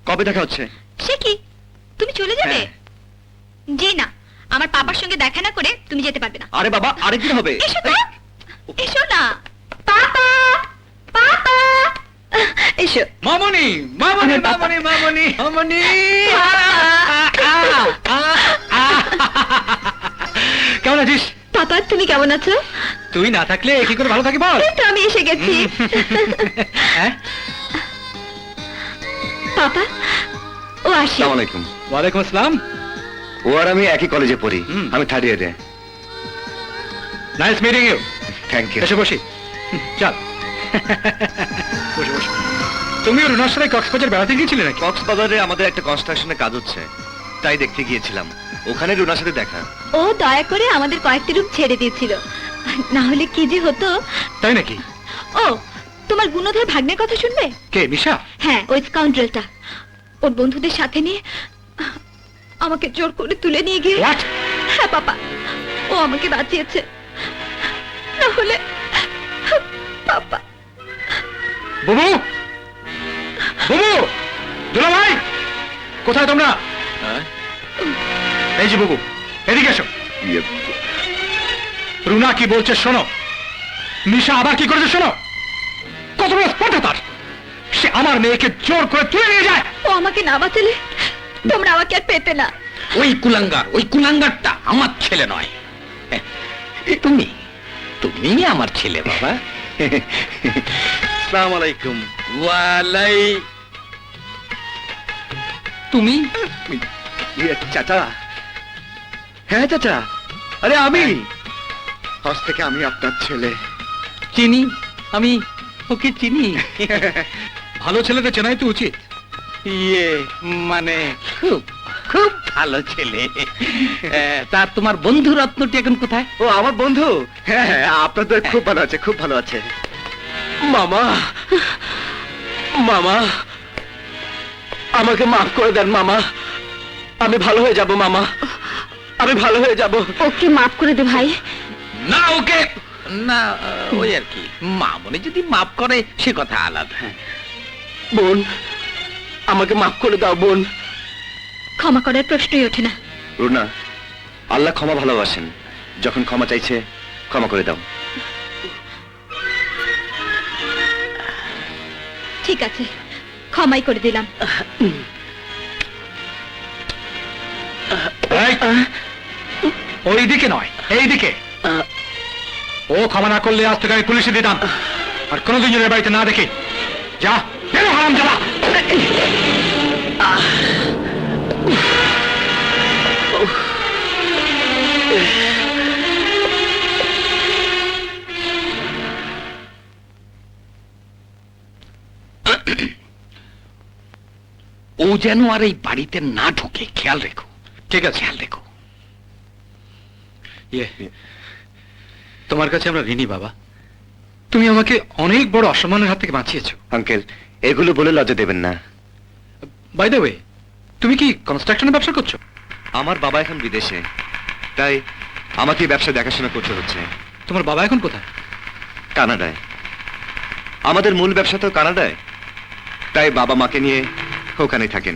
কবে দেখা হচ্ছে? সে কি, তুমি চলে যাবে? হ্যাঁ। জি না, আমার পাপার সঙ্গে দেখা না করে তুমি যেতে পারবে না। আরে বাবা, আরেকদিন হবে। এসো তো, এসো না। পাপা, পাপা, এসো। মামনি, মামনি, মামনি, মামনি, মামনি। কেমন আছিস? পাপা, তুমি কেমন আছো? তুই না থাকলে কি করে ভালো থাকি বল? এই তো আমি এসে গেছি। হ্যাঁ? পাপা, ও আসি। আসসালামু আলাইকুম। ওয়ালাইকুম আসসালাম। ও আর আমি একই কলেজে পড়ি। আমি থার্ড ইয়ারে। Nice meeting you. Thank you. এসে বসি। চল। বসে বসে। তুমি রুনার সাথে কক্সবাজার বেড়াতে গিয়েছিলে নাকি? কক্সবাজারে আমাদের একটা কনস্ট্রাকশনের কাজ হচ্ছে, তাই দেখতে গিয়েছিলাম। ওখানে রুনার সাথে দেখা। ও দয়া করে আমাদের কয়েকটি রুম ছেড়ে দিয়েছিল, না হলে কি যে হতো। তাই নাকি? ও, তোমার গুণধর ভাগ্নের কথা শুনবে? কে, মিশা? হ্যাঁ, ওই স্কাউন্ড্রেলটা ওর বন্ধুদের সাথে নিয়ে আমাকে জোর করে তুলে নিয়ে গিয়ে। What? হ্যাঁ পাপা, ও আমাকে বাঁচিয়েছে, না হলে পাপা। বুবু, বুবু, দুলা ভাই, কোথায় তোমরা? এই যে বুবু, এদিকে এসো। রুনা কি বলছে শোনো। মিশা আবার কি করেছে শোনো। কত বড় স্পর্ধা তার! সে আমার মেয়েকে জোর করে তুলে নিয়ে যায়। ও আমাকে না বাঁচালে তোমরা আমাকে আর পেতে না। ওই কুলাঙ্গারটা আমার ছেলে নয়। তুমি তুমি আমার ছেলে বাবা। আসসালামু আলাইকুম। ওয়ালাই তুমি চাচা। হ্যাঁ চাচা, আরে আমি আজ থেকে আমি আপনার ছেলে। চিনি, আমি ওকে চিনি। ভালো ছেলেদের চেনাই তো উচিত। ইয়ে মানে খুব খুব ভালো ছেলে। তা তোমার বন্ধু রত্নটি এখন কোথায়? ও আমার বন্ধু? হ্যাঁ হ্যাঁ, আপনাদের খুব ভালো আছে, খুব ভালো আছে। মামা, মামা, আমাকে মাফ করে দেন মামা। আমি ভালো হয়ে যাব মামা, আমি ভালো হয়ে যাব। ওকে মাফ করে দে ভাই। না ওকে না, ওই আর কি, মামনি যদি মাফ করে সে কথা আলাদা। বোন, আমাকে মাফ করে দাও বোন। ক্ষমা করার প্রশ্নই ওঠে না। রুনা, আল্লাহ ক্ষমা ভালোবাসেন। যখন ক্ষমা চাইছে, ক্ষমা করে দাও। ঠিক আছে, ক্ষমাই করে দিলাম। এই, ওইদিকে নয়, এইদিকে। ও ক্ষমা না করলে আজ থেকে আমি পুলিশে দিতাম, আর কোনোদিন জনের বাড়িতে না দেখে। যা, বেরো হারাম যাবা। ও যেন আর এই বাড়িতে না ঢোকে, খেয়াল রেখো। ঠিক আছে, খেয়াল রেখো। তোমার কাছে আমরা ঋণী বাবা। তুমি আমাকে অনেক বড় অসম্মানের হাত থেকে বাঁচিয়েছো। আঙ্কেল, এগুলো বলে লজ্জা দেবেন না। বাই দ্য ওয়ে, তুমি কি কনস্ট্রাকশনের ব্যবসা করছো? আমার বাবা এখন বিদেশে, তাই আমাকে এই ব্যবসা দেখাশোনা করতে হচ্ছে। তোমার বাবা এখন কোথায়? কানাডায়। আমাদের মূল ব্যবসা তো কানাডায়, তাই বাবা মাকে নিয়ে ওখানে থাকেন।